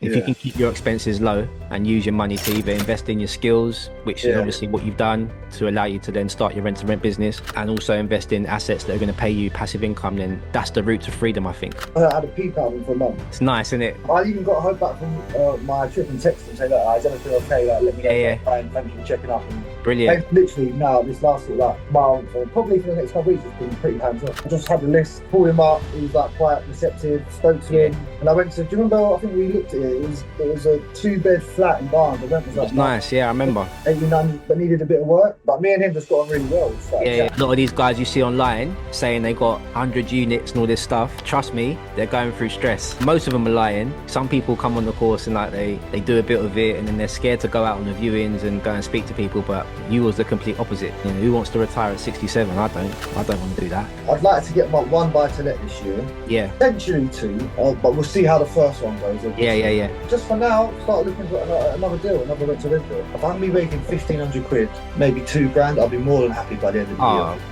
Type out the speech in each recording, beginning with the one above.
If you Yeah, can keep your expenses low and use your money to either invest in your skills, which is yeah. obviously what you've done to allow you to then start your rent to rent business, and also invest in assets that are going to pay you passive income, then that's the route to freedom, I think. I had a peep out of him for a month. It's nice, isn't it? I even got home back from my trip and texted him saying, look, is everything okay? Like, let me know Yeah, if yeah. I'm fine. Thank you for checking up. And Brilliant. literally now, this last month, or probably for the next couple of weeks, it's been pretty hands off. I just had the list, called him up. He was like quite receptive, spoke to him, and I went to. Do you remember? I think we looked at it. It was a 2-bed flat in Barnes. The rent was It was like nice, yeah, I remember. 89, but needed a bit of work. But me and him just got on really well. Just like, Yeah, yeah. A lot of these guys you see online saying they got 100 units and all this stuff, trust me, they're going through stress. Most of them are lying. Some people come on the course and like they do a bit of it and then they're scared to go out on the viewings and go and speak to people, but you was the complete opposite. You know, who wants to retire at 67? I don't want to do that. I'd like to get my one buy to let this year. Yeah. Potentially two, but we'll see how the first one goes. Yeah. Just for now, start looking for another deal, another rent to rent deal. If I can be making 1,500 quid, maybe 2 grand, I'll be more than happy by the end of the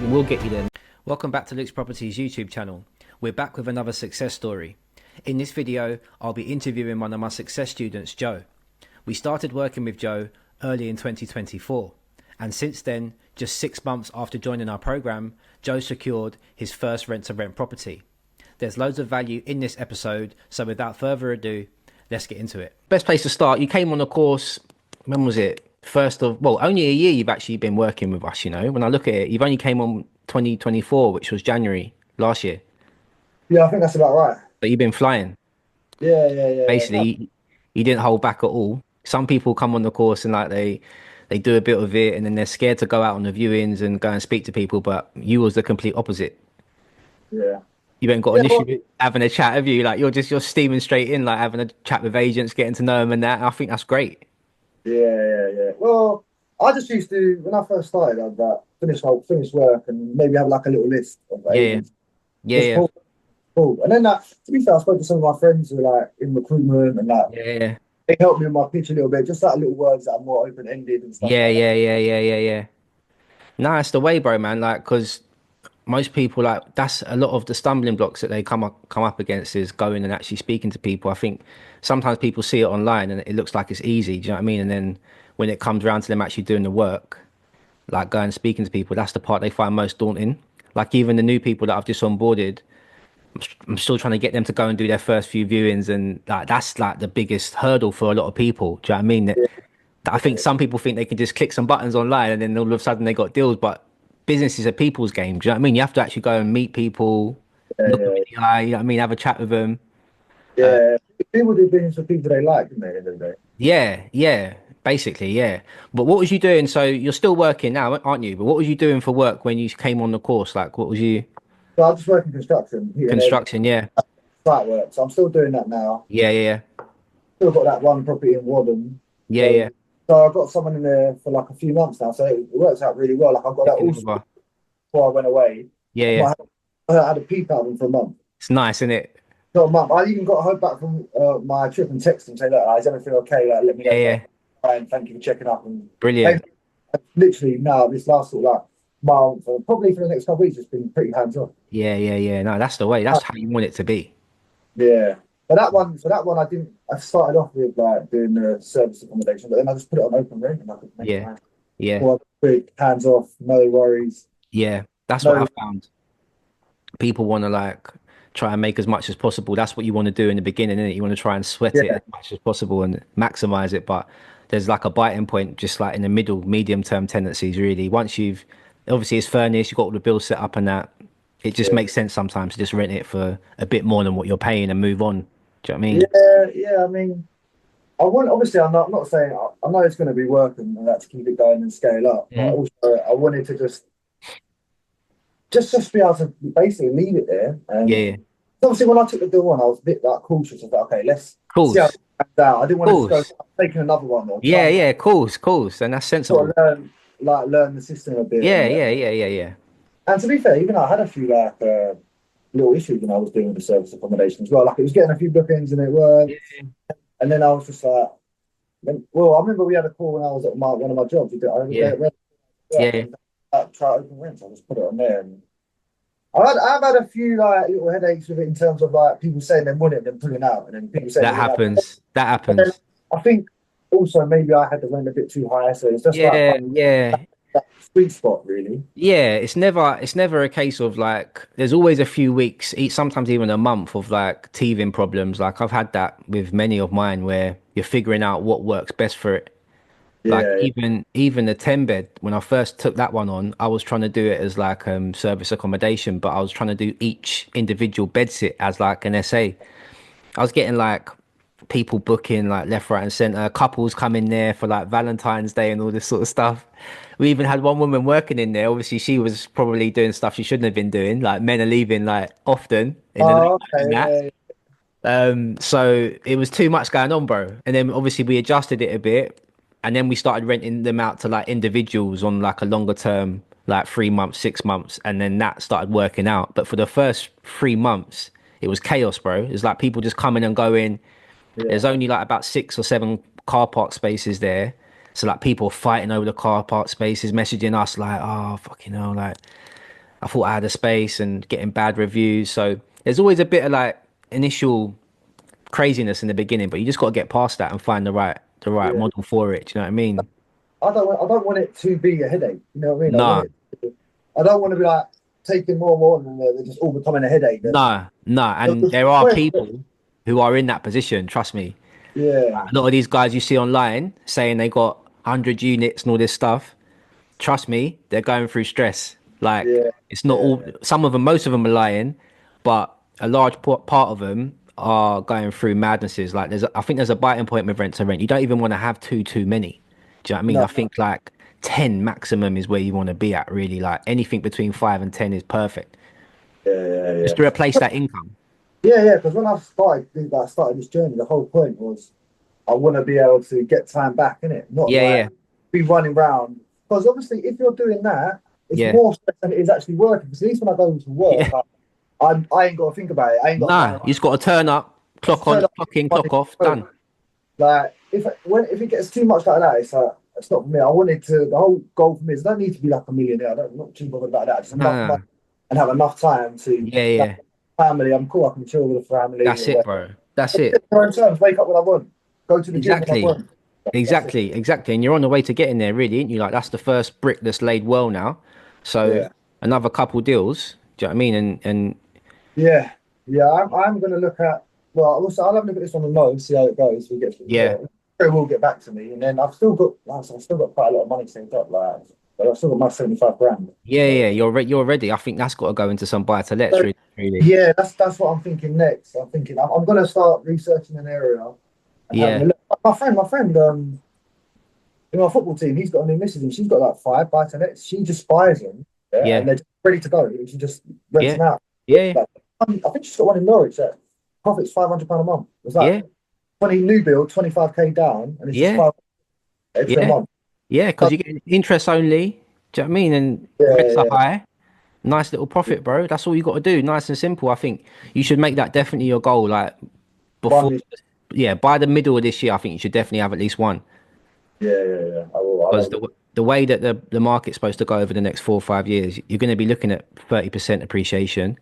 year. We'll get you then. Welcome back to Luke's Properties YouTube channel. We're back with another success story. In this video, I'll be interviewing one of my success students, Joe. We started working with Joe early in 2024, and since then, just 6 months after joining our program, Joe secured his first rent to rent property. There's loads of value in this episode, so without further ado, let's get into it. Best place to start, you came on the course, when was it? Only a year you've actually been working with us, you know. When I look at it, you've only came on 2024, which was January last year. Yeah, I think that's about right. But you've been flying. Yeah. Basically, you didn't hold back at all. Some people come on the course and like they do a bit of it and then they're scared to go out on the viewings and go and speak to people, but you was the complete opposite. Yeah. You ain't got Yeah, an issue well, with having a chat, have you? Like you're steaming straight in, like having a chat with agents, getting to know them and that. I think that's great. yeah. Well, I just used to, when I first started, I'd finish work and maybe have like a little list of Yeah, agents. yeah, Just yeah, cool. And then to be fair, I spoke to some of my friends who are like in recruitment and like yeah, they helped me with my pitch a little bit, just like little words that are more open ended and stuff like that. yeah. No, it's the way, bro, man. Like, because most people like that's a lot of the stumbling blocks that they come up against is going and actually speaking to people. I think sometimes people see it online and it looks like it's easy. Do you know what I mean? And then when it comes around to them actually doing the work, like going and speaking to people, that's the part they find most daunting. Like even the new people that I've just onboarded, I'm still trying to get them to go and do their first few viewings, and like that's like the biggest hurdle for a lot of people. Do you know what I mean? That I think some people think they can just click some buttons online and then all of a sudden they got deals, but business is a people's game. Do you know what I mean? You have to actually go and meet people, Yeah, look them yeah, in the eye, you know what I mean? Have a chat with them. yeah. People do business for people they like, don't they, at the end of the day? Yeah, basically, yeah. But what was you doing? So you're still working now, aren't you? But what was you doing for work when you came on the course? Like, what was you? So I just work in construction, heating and Construction, yeah. site work. So I'm still doing that now. Yeah. Still got that one property in Wadham. Yeah, So, yeah. so I've got someone in there for like a few months now. So it works out really well. Like I've got that Taking all over. sorted before I went away. Yeah. I had a peep out of him for a month. It's nice, isn't it? For a month. I even got home back from my trip and texted him saying, look, is everything okay? Like, let me know. Yeah. And thank you for checking up. And Brilliant. literally now, this last sort of like month, or probably for the next couple of weeks, it's been pretty hands on. Yeah. No, that's the way. That's how you want it to be. Yeah. But that one, I started off with like doing the service accommodation, but then I just put it on open rent and I could make Yeah. it Yeah. quick, hands off, no worries. Yeah. That's what No, I found. People want to like try and make as much as possible. That's what you want to do in the beginning, innit? You want to try and sweat it yeah, as much as possible and maximize it. But there's like a biting point, just like in the medium term tendencies, really. Once you've obviously it's furnished, you've got all the bills set up and that, it just yeah. makes sense sometimes to just rent it for a bit more than what you're paying and move on. Do you know what I mean? Yeah. I mean, obviously, I'm not saying, I know it's going to be working and that to keep it going and scale up, but Mhm. also I wanted to just be able to basically leave it there. And Yeah. obviously, when I took the deal on, I was a bit like cautious. I thought, okay, let's see how it Course. pans out. I didn't want to just go Course. taking another one or trying to Course. And that's sort sensible. of learn the system a bit. Yeah. And to be fair, even I had a few like little issues when I was doing the service accommodation as well. Like it was getting a few bookings and it worked. And then I was just like, well, I remember we had a call when I was at one of my jobs. I Yeah. read Yeah. try open rents. I just put it on there, and I've had a few like little headaches with it in terms of like people saying they want it, then pulling out, and then people saying That they want it. happens. That But then happens. I think also maybe I had the rent a bit too high, so it's just like Yeah, yeah. that sweet spot really. Yeah, it's never a case of like there's always a few weeks, sometimes even a month of like teething problems. Like I've had that with many of mine where you're figuring out what works best for it. Like Yeah, even the 10 bed, when I first took that one on, I was trying to do it as like service accommodation, but I was trying to do each individual bed sit as like an SA. I was getting like people booking like left, right, and center. Couples come in there for like Valentine's Day and all this sort of stuff. We even had one woman working in there. Obviously, she was probably doing stuff she shouldn't have been doing. Like men are leaving like often in the night oh, and okay, that. yeah, So it was too much going on, bro. And then obviously we adjusted it a bit, and then we started renting them out to like individuals on like a longer term, like 3 months, 6 months, and then that started working out. But for the first 3 months, it was chaos, bro. It's like people just coming and going. yeah, There's only like about 6 or 7 car park spaces there. So like people fighting over the car park spaces, messaging us like, oh fucking hell, like I thought I had a space and getting bad reviews. So there's always a bit of like initial craziness in the beginning, but you just got to get past that and find the right yeah. model for it. Do you know what I mean? I don't want it to be a headache. You know what I mean? I want Nah, it. I don't want to be like taking more and more, and they're just all becoming a headache. Then nah, nah. they'll And just there are quit. people who are in that position. Trust me. Yeah, A lot of these guys you see online saying they got 100 units and all this stuff. Trust me, they're going through stress. Like yeah, it's not yeah, all. Some of them, most of them are lying, but a large part of them are going through madnesses. Like I think there's a biting point with rent to rent. You don't even want to have too many. Do you know what I mean? no, I think like 10 maximum is where you want to be at. Really, like anything between 5 and 10 is perfect. yeah, yeah, Just yeah. to replace that income. Yeah, yeah, because when I started this journey, the whole point was I want to be able to get time back in it, not Yeah, like yeah, be running around. Because obviously, if you're doing that, it's yeah, more stress than it is actually working. Because at least when I go to work, yeah. I ain't got to think about it. I ain't got to run Nah, around. you just got to turn up, Just clock turn on, up clock in, Monday clock off, to done. Friday. Like if it gets too much like that, it's like it's not for me. I wanted to. The whole goal for me is I don't need to be like a millionaire. I'm not too bothered about that. Just enough Nah, money and have enough time to yeah, like yeah. family. I'm cool. I can chill with the family That's or it, whatever. bro. That's it. My own terms. Wake up when I want. Go to the gym when I Exactly. want. That's it. Exactly. And you're on the way to getting there, really, aren't you? Like that's the first brick that's laid well now. So Yeah. another couple deals. Do you know what I mean? And Yeah. Yeah. I'm gonna look at. Well, also I'll have a look at this on the note and see how it goes. We get. yeah, It will get back to me, and then I've still got. Like I said, I've still got quite a lot of money saved up. Like, but I've still got my 75 grand. yeah, So. yeah. You're ready. I think that's got to go into some buy to lets, So, really, really. yeah, that's what I'm thinking next. I'm thinking I'm going to start researching an area and having a Yeah, look. My friend, in my football team, he's got a new missus and she's got like 5 buy-to-lets. She just buys them, yeah, yeah, and they're just ready to go. And she just rents yeah, them out. yeah, Like, I think she's got one in Norwich that profits £500 a month. It's like yeah, 20 new build, 25k down, and it's just yeah, five extra a yeah, month. yeah. Because So, you get interest only. Do you know what I mean? And rents are yeah, high. Nice little yeah. profit, bro. That's all you got to do. Nice and simple. I think you should make that definitely your goal. Like before, One, yeah, by the middle of this year, I think you should definitely have at least one. yeah. I will. Because the way that the market's supposed to go over the next 4 or 5 years, you're going to be looking at 30% appreciation.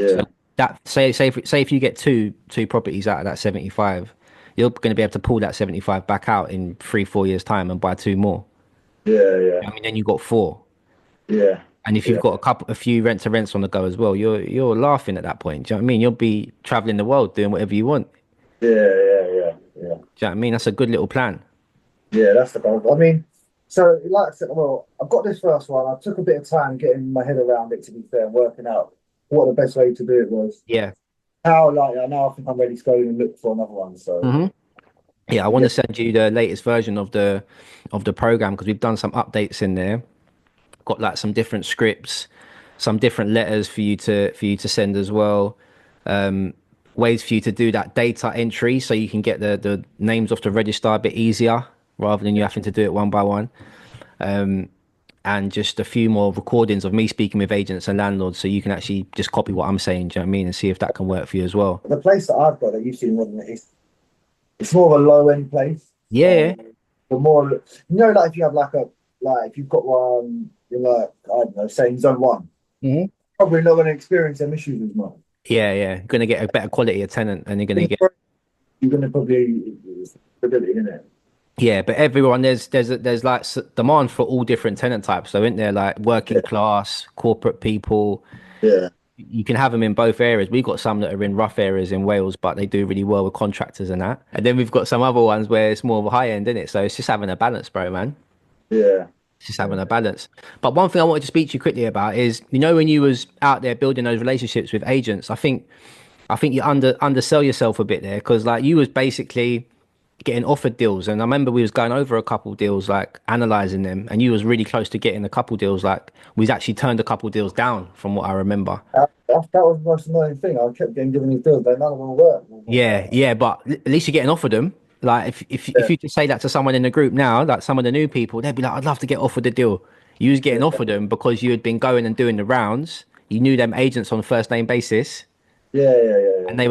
So Yeah, that say if you get two properties out of that 75, you're going to be able to pull that 75 back out in 3 4 years time and buy two more. yeah, I mean, then you got four. yeah, And if you've yeah, got a few rent to rents on the go as well, you're laughing at that point. Do you know what I mean? You'll be traveling the world doing whatever you want. yeah. Do you know what I mean? That's a good little plan. Yeah, that's the goal. I mean, so like I said, well, I've got this first one. I took a bit of time getting my head around it, to be fair, and working out what the best way to do it was. Yeah. Now, like, now I think I'm ready to go and look for another one. So, hmm Yeah, I want yeah, to send you the latest version of the program because we've done some updates in there. Got like some different scripts, some different letters for you to send as well. Ways for you to do that data entry so you can get the names off the register a bit easier rather than you having to do it one by one. And just a few more recordings of me speaking with agents and landlords so you can actually just copy what I'm saying, do you know what I mean? And see if that can work for you as well. the place that I've got that you've seen more than it's more of a low end place. Yeah, The more, like if you have like if you've got one, you're like, I don't know, say in zone one. yeah. probably not going to experience them issues as much. Yeah. Gonna get a better quality of tenant, and you're gonna get. You're going to probably stability in it. Yeah, but everyone there's like demand for all different tenant types. So isn't there like working class, corporate people? Yeah. You can have them in both areas. We've got some that are in rough areas in Wales, but they do really well with contractors and that. And then we've got some other ones where it's more of a high end, isn't it? So it's just having a balance, bro, man. Yeah. It's just having a balance. But one thing I wanted to speak to you quickly about is, when you was out there building those relationships with agents, I think you undersell yourself a bit there because like you was basically getting offered deals, and I remember we was going over a couple deals, like analyzing them, and you was really close to getting a couple deals. Like we've actually turned a couple deals down from what I remember. That was the most annoying thing. I kept getting given these deals, but none of them work. Yeah, but at least you're getting offered them. Like if you just say that to someone in the group now, like some of the new people, they'd be like, "I'd love to get offered the deal." You was getting offered them because you had been going and doing the rounds. You knew them agents on a first name basis, Yeah. and they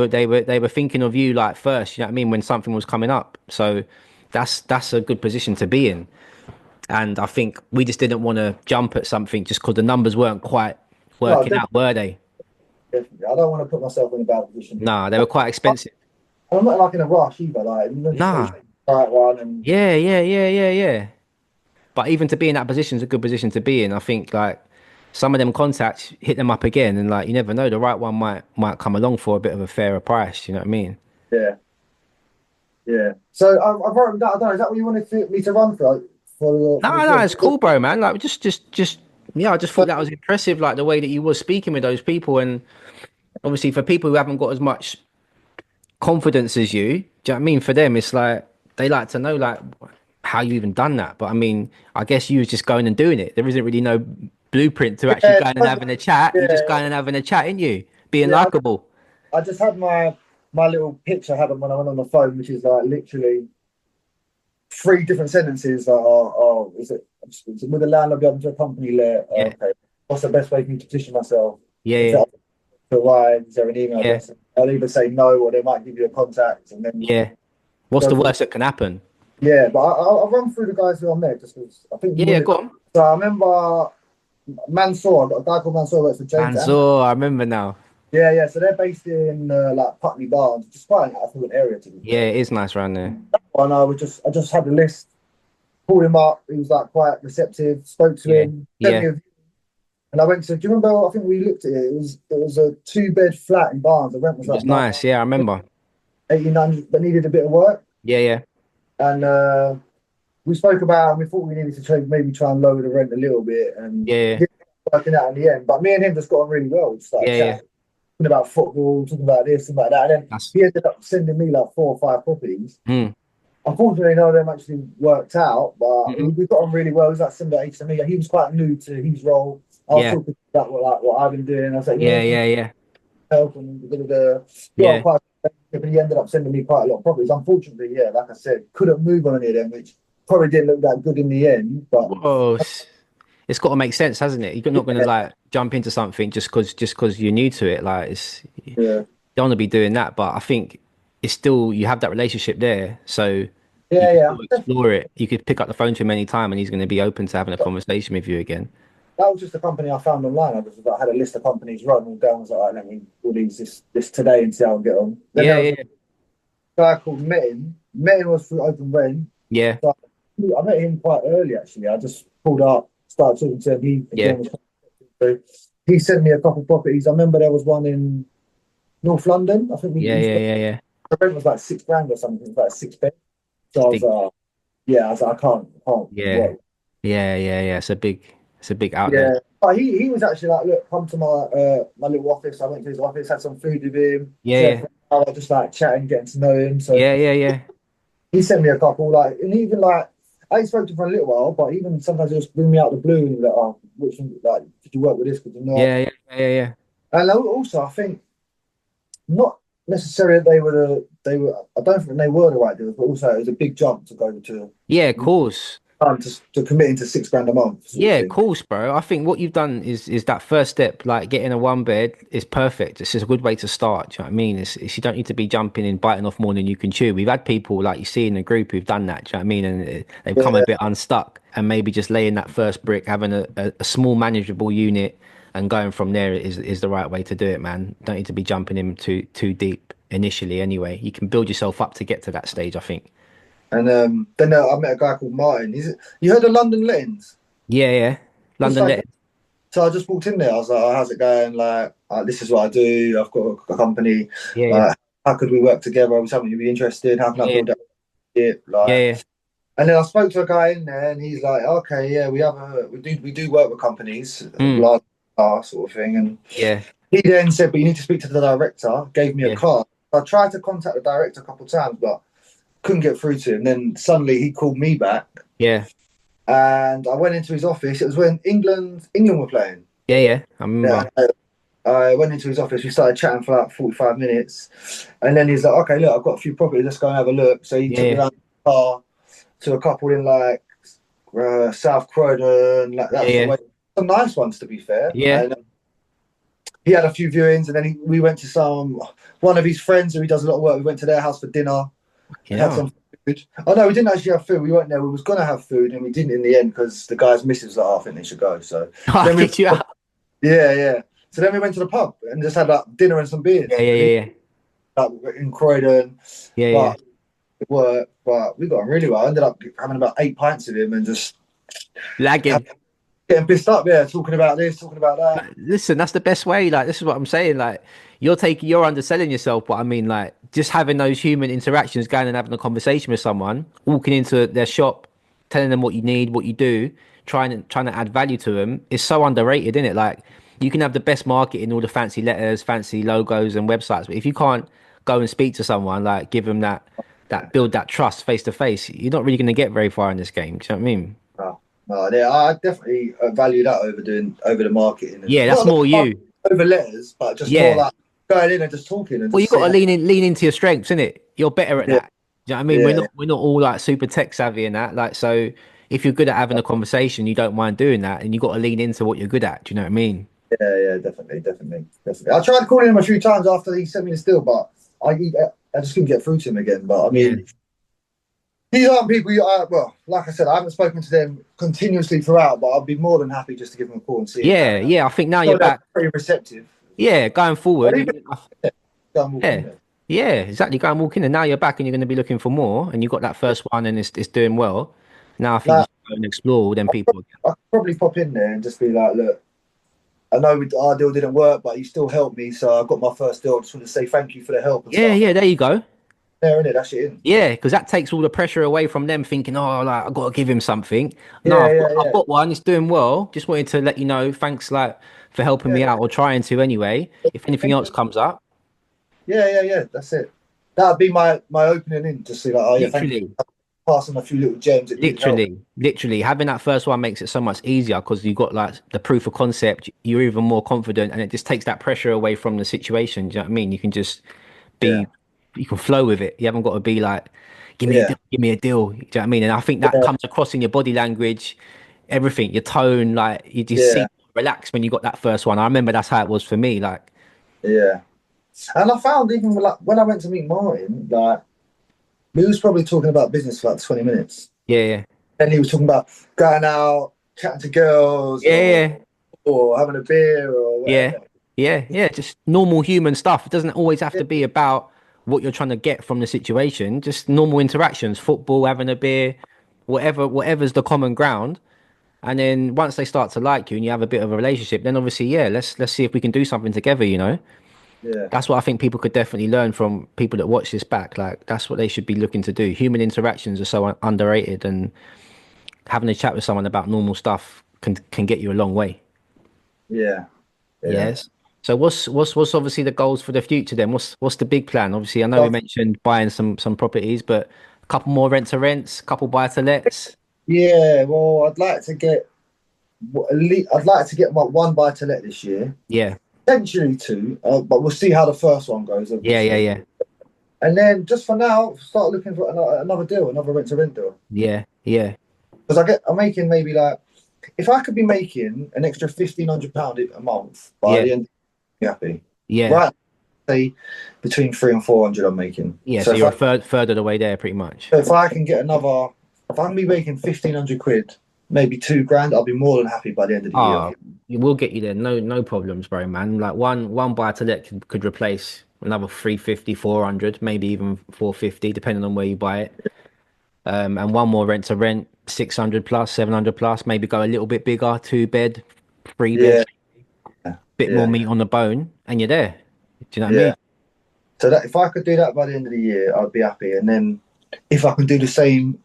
were thinking of you like first. You know what I mean? When something was coming up, so that's a good position to be in. And I think we just didn't want to jump at something just because the numbers weren't quite No, working out, were they? definitely. I don't want to put myself in a bad position. Nah, they were quite expensive. I'm not like in a rush either. Like, you know, just Nah. the right one and Yeah. But even to be in that position is a good position to be in. I think like some of them contacts, hit them up again, and like you never know, the right one might come along for a bit of a fairer price. You know what I mean? yeah, yeah. So I've written that down. Is that what you wanted me to run for? Like, for No, the it's cool, bro, man. Like just yeah, I just thought that was impressive, like the way that you were speaking with those people, and obviously for people who haven't got as much confidence as you, do you know what I mean? For them, it's like they like to know like how you even done that. But I mean, I guess you was just going and doing it. There isn't really no blueprint to actually yeah, going and having a chat. You just yeah, going and having a chat, ain't you? Being yeah. likable. I just had my little pitch I had when I went on the phone, which is like literally three different sentences. Like, is it would the landlord be able to company let? Yeah, Okay. What's the best way for me to position myself? yeah, Is yeah, that provide? Is there an email yeah, address? I'll either say no or they might give you a contact and then yeah. What's go the from. worst that can happen? Yeah, but I'll run through the guys who I met just because I think you Yeah, wanted. go on. So I remember Mansour, I got a guy called Mansour works for James Am. Mansour, I remember now. Yeah. So they're based in like Putney Barnes, which is quite an affluent area to be Yeah, fair. it is nice around there. And I just had the list, called him up. He was like quite receptive. Spoke to Yeah, him, sent me yeah. and I went to. Do you remember? I think we looked at it. It was a 2-bed flat in Barnes. The rent was It like was nice. Yeah, I remember. 1,800, but needed a bit of work. Yeah. And we spoke about, and we thought we needed to maybe try and lower the rent a little bit, and Yeah. it didn't work out in the end. But me and him just got on really well. Just like Yeah. chatting, talking about football, talking about this and like that. And then That's he ended up sending me like 4 or 5 properties. mm, Unfortunately, none of them actually worked out, but mhm. we got on really well. He was like similar age to me. He was quite new to his role. I was Yeah. talking about what I've been doing. I was like, Yeah. help and got on Yeah. quite. But he ended up sending me quite a lot of properties. Unfortunately, yeah, like I said, couldn't move on any of them, which probably didn't look that good in the end. But Whoa. It's got to make sense, hasn't it? You're not going to yeah, like jump into something just because you're new to it. Like you yeah, don't want to be doing that, but I think it's still you have that relationship there, so you yeah, can yeah. still explore it. You could pick up the phone to him anytime, and he's going to be open to having a conversation with you again. That was just a company I found online. I had a list of companies writing all down. I was like, all right, let me do this today and see how I get on. Then Yeah, there was yeah, a guy called Metin. Metin was through Open Rent. yeah, So I met him quite early actually. I just pulled up, started talking to him. He yeah, again was so he sent me a couple of properties. I remember there was one in North London. I think yeah. the rent was like £6 or something. It was like 6 bed. So I was Big, yeah, I was like, I can't yeah, work. yeah. It's a big outlet. Yeah. But he was actually like, look, come to my little office. I went to his office, had some food with him, Yeah, shared yeah, for an hour, just like chatting, getting to know him. So yeah. he sent me a couple, like, and even like I ain't spoke to him for a little while, but even sometimes he'll just bring me out the blue and he'll be like, oh, which one, like, did you work with this? Could you not? Yeah. And also, I think not necessarily that they were. I don't think they were the right deals, but also it was a big jump to go Yeah, of course. to committing to £6 a month sort of Yeah, of thing. course, bro. I think what you've done is that first step, like getting a one bed, is perfect. It's just a good way to start. Do you know what I mean? It's you don't need to be jumping in, biting off more than you can chew. We've had people like you see in the group who've done that. Do you know what I mean? And they've come a Yeah, bit unstuck, and maybe just laying that first brick, having a small manageable unit, and going from there is the right way to do it, man. Don't need to be jumping in too deep initially. Anyway, you can build yourself up to get to that stage, I think. And then I met a guy called Martin. You heard of London Lettings? Yeah, yeah. Just London like, Let. so I just walked in there. I was like, oh, how's it going? Like, this is what I do. I've got a company. Yeah, yeah, Like, how could we work together? Was something you'd be interested in? How can I yeah, build that? It? yeah, Like, yeah, and then I spoke to a guy in there, and he's like, okay, yeah, we do work with companies, mm, large sort of thing. And yeah, he then said, but you need to speak to the director. Gave me a yeah, card. I tried to contact the director a couple of times, but couldn't get through to him. Then suddenly he called me back, yeah, and I went into his office. It was when England were playing. yeah, yeah. I Yeah, remember. I went into his office. We started chatting for like 45 minutes, and then he's like, "Okay, look, I've got a few properties. Let's go and have a look." So he Yeah, took me yeah, around the car to a couple in like South Croydon, like yeah, that sort of yeah, way. Some nice ones, to be fair. yeah. And he had a few viewings, and then we went to one of his friends who he does a lot of work. We went to their house for dinner. You Had know. some food. Oh no, we didn't actually have food. We weren't there. We was gonna have food, and we didn't in the end because the guy's missus was like, oh, I think they should go. So I then we, kicked you out. yeah, yeah. So then we went to the pub and just had like dinner and some beers. Yeah, yeah, yeah, Like, in Croydon, yeah, yeah, yeah. but it worked. But we got on really well. I ended up having about 8 pints with him and just Lagging. getting pissed up. Yeah, talking about this, talking about that. Listen, that's the best way. Like, this is what I'm saying. Like, you're underselling yourself, but I mean, like, just having those human interactions, going and having a conversation with someone, walking into their shop, telling them what you need, what you do, trying to add value to them is so underrated, isn't it? Like, you can have the best marketing, all the fancy letters, fancy logos, and websites, but if you can't go and speak to someone, like, give them that build that trust face to face, you're not really going to get very far in this game. Do you know what I mean? No, no, yeah, I definitely value that over the marketing and Yeah, that's not more you. over letters, but just more Yeah. like going in and just talking and Well, you just got to saying, lean into your strengths, innit? You're better at yeah, that. Do you know what I mean? yeah, We're not all like super tech savvy and that. Like, so if you're good at having a conversation, you don't mind doing that, and you got to lean into what you're good at. Do you know what I mean? yeah, definitely. I tried calling him a few times after he sent me the still, but I just couldn't get through to him again. But I Yeah. mean, these aren't people well, like I said, I haven't spoken to them continuously throughout, but I'd be more than happy just to give them a call and see. Yeah, yeah. I think now So you're they're back. pretty receptive. Yeah, going But forward. even go and walk in Yeah, there. yeah, exactly. Go and walk in, and now you're back, and you're going to be looking for more, and you got that first one, and it's doing well. Now I think you Like, should go and explore. Then people. I could probably pop in there and just be like, look, I know our deal didn't work, but you still helped me, so I got my first deal. I just want to say thank you for the help and Yeah, stuff. yeah. There you go. There, innit? That shit in. Yeah, because that takes all the pressure away from them thinking, oh, like I got to give him something. No, Yeah, I've got one. It's doing well. Just wanted to let you know. Thanks, like for helping me yeah, out or trying to anyway. If anything else comes up, yeah. That's it. That'd be my opening in to see like, oh yeah, thank you literally, for passing a few little gems that did help. literally having that first one makes it so much easier because you got like the proof of concept. You're even more confident, and it just takes that pressure away from the situation. Do you know what I mean? You can just Yeah, be, you can flow with it. You haven't got to be like, give me a yeah, deal, give me a deal. Do you know what I mean? And I think that yeah, comes across in your body language, everything, your tone, like you just yeah, seem relaxed when you got that first one. I remember that's how it was for me. Like, yeah. And I found even like when I went to meet Martin, like we was probably talking about business for like 20 minutes. yeah, yeah, And he was talking about going out, chatting to girls, yeah, or having a beer or yeah, whatever. yeah. Just normal human stuff. It doesn't always have Yeah, to be about what you're trying to get from the situation. Just normal interactions, football, having a beer, whatever's the common ground. And then once they start to like you and you have a bit of a relationship, then obviously, yeah, let's see if we can do something together, you know? yeah, That's what I think people could definitely learn from people that watch this back. Like that's what they should be looking to do. Human interactions are so underrated, and having a chat with someone about normal stuff can get you a long way. yeah, yeah. Yes. So what's obviously the goals for the future then? What's the big plan? Obviously, I know we mentioned buying some properties, but a couple more rent to rents, couple buy to lets. Yeah, well, I'd like to get my one buy to let this year, Yeah. potentially two, but we'll see how the first one goes, Yeah, yeah, obviously. yeah. And then just for now, start looking for another deal, another rent to rent deal. Yeah, yeah, Because I'm making maybe like, if I could be making an extra £1,500 a month by yeah, the end, I'd be happy. yeah, Right, say between 300 and 400, I'm making. yeah. So So you're a third of the way there, pretty much. if I can get if I can be making 1,500 quid maybe 2 grand, I'll be more than happy by the end of the year. Ah, we will get you there. No problems, bro, man. Like one buy to let could replace another 350, 400, maybe even 450, depending on where you buy it. And one more rent to rent, 600 plus, 700 plus, maybe go a little bit bigger, 2 bed, 3 bed, Yeah, bit more yeah, meat on the bone, and you're there. Do you know what I yeah. mean? So that if I could do that by the end of the year, I'd be happy. And then if I can do the same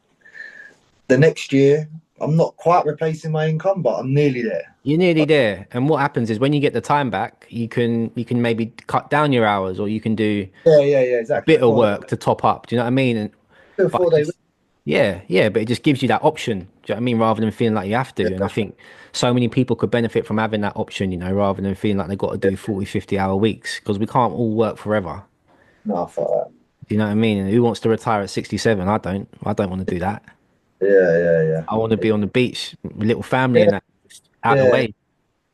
the next year, I'm not quite replacing my income, but I'm nearly there. You're nearly there. And what happens is when you get the time back, you can maybe cut down your hours, or you can do Yeah, yeah, yeah, a exactly. bit of work to top up. Do you know what I mean? And A but 4 day week. yeah, but it just gives you that option. Do you know what I mean? Rather than feeling like you have to. And I Yeah, think so many people could benefit from having that option, rather than feeling like they've got to yeah. do 40, 50 hour weeks, because we can't all work forever. No, I felt that. Do you know what I mean? And who wants to retire at 67? I don't. I don't want to do that. Yeah, yeah, I want to yeah. be on the beach, with little family Yeah, and that, just out the yeah, way.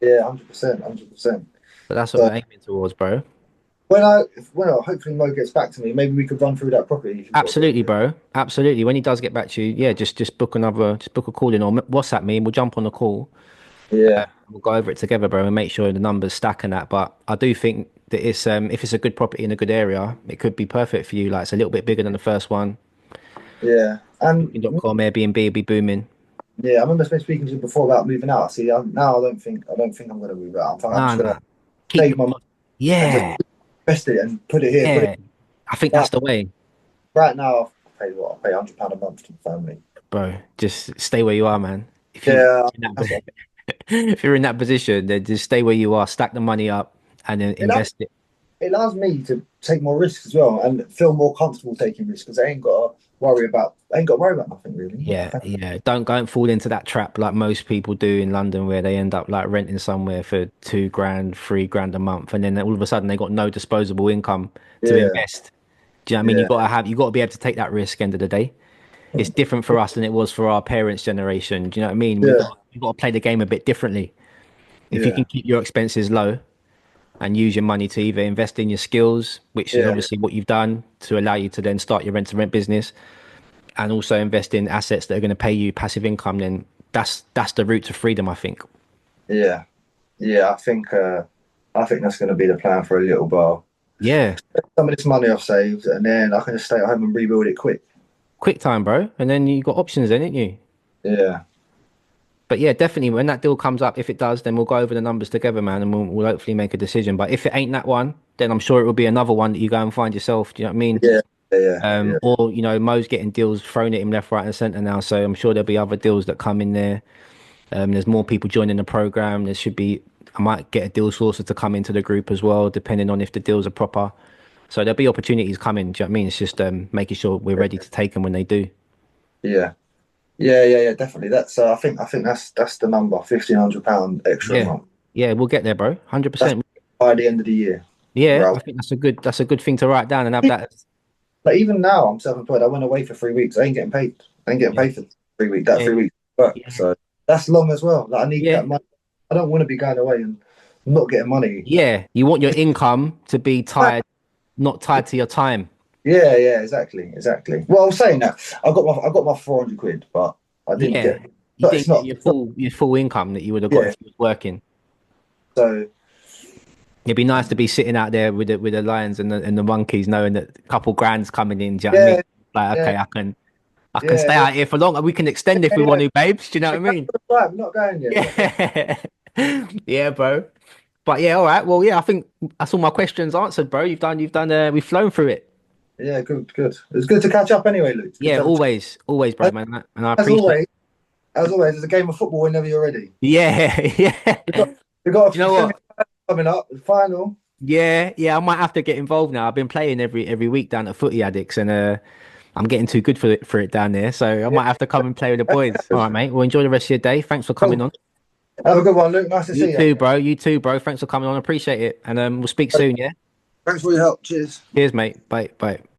yeah, 100%, 100%. But that's what So we're aiming towards, bro. when hopefully Mo gets back to me, maybe we could run through that property if you've got a bit. Absolutely, bro. Absolutely. When he does get back to you, yeah, just book a call in, or WhatsApp me, and we'll jump on the call. Yeah, We'll go over it together, bro, and make sure the numbers stack and that. But I do think that it's if it's a good property in a good area, it could be perfect for you. Like, it's a little bit bigger than the first one. yeah. And Booking.com, Airbnb will be booming. yeah, I remember speaking to you before about moving out. See, now I don't think I'm going to move out. I'm Nah, just going nah. to Keep save your my money and just yeah, invest it and put it here. Put it yeah. I think that's right, the way, right now. I pay £100 a month to the family. bro. Just stay where you are, man. If you Yeah, in that's that, if you're in that position, then just stay where you are, stack the money up, and then it. invest it. It allows me to take more risks as well and feel more comfortable taking risks because I ain't got to worry about nothing really. Yeah. Don't fall into that trap like most people do in London, where they end up like renting somewhere for 2 grand, 3 grand a month, and then all of a sudden they got no disposable income to Yeah, invest. Do you know what I mean? yeah, You gotta be able to take that risk. End of the day, it's different for us than it was for our parents' generation. Do you know what I mean? yeah, We got to play the game a bit differently. If you yeah, can keep your expenses low and use your money to either invest in your skills, which is yeah, obviously what you've done to allow you to then start your rent to rent business, and also invest in assets that are going to pay you passive income, then that's the route to freedom, I think. yeah, yeah. I think that's going to be the plan for a little while. Yeah, Some of this money I've saved, and then I can just stay at home and rebuild it quick. quick time, bro. And then you got options then, ain't you? Yeah, But yeah, definitely when that deal comes up, if it does, then we'll go over the numbers together, man, and we'll hopefully make a decision. But if it ain't that one, then I'm sure it will be another one that you go and find yourself. Do you know what I mean? yeah, yeah, yeah, Or Mo's getting deals thrown at him left, right, and centre now, so I'm sure there'll be other deals that come in there. There's more people joining the program. I might get a deal sourcer to come into the group as well, depending on if the deals are proper. So there'll be opportunities coming. Do you know what I mean? It's just making sure we're ready to take them when they do. yeah, yeah, yeah, yeah. Definitely. I think that's the number. £1,500 extra a Yeah, month yeah, we'll get there, bro. That's 100%. by the end of the year. Yeah, Right. I think that's a good thing to write down and have that. Like even now, I'm self-employed. I went away for 3 weeks. I ain't getting paid. I ain't getting Yeah, paid for 3 weeks. That yeah, 3 weeks work. yeah, So that's long as well. Like I need yeah, that money. I don't want to be going away and not getting money. yeah. You want your income to be tied, not tied to your time. Yeah, yeah, exactly, exactly. Well, I was saying that I got my 400 quid, but I didn't Yeah, get. you But it's didn't get not. your full income that you would have got Yeah. if you was working. So It'd be nice to be sitting out there with the lions and the monkeys, knowing that a couple grand's coming in. Do you know what I mean? yeah, Like, yeah, okay, I can yeah, stay yeah, out here for long. We can extend if yeah, we yeah. want to, babes. Do you know what I mean? Right, we're not going yet. We're not going. Yeah, yeah, bro. But yeah, all right. Well, yeah, I think that's all my questions answered, bro. You've done. We've flown through it. Yeah, good, good. It's good to catch up anyway, Luke. It's good Yeah, to have a chat. always, bro, As, man. And I as appreciate. always, as always, it's a game of football whenever you're ready. Yeah, yeah. We've got we've got You a know semi what? coming up, the final. Yeah. I might have to get involved now. I've been playing every week down at Footy Addicts, and I'm getting too good for it down there. So I Yeah. might have to come and play with the boys. All right, mate. Well, enjoy the rest of your day. Thanks for coming Cool. on. Have a good one, Luke. Nice to You see you. too, bro. You too, bro. Thanks for coming on. Appreciate it. And we'll speak soon, yeah? Thanks for your help. Cheers. Cheers, mate. Bye. Bye.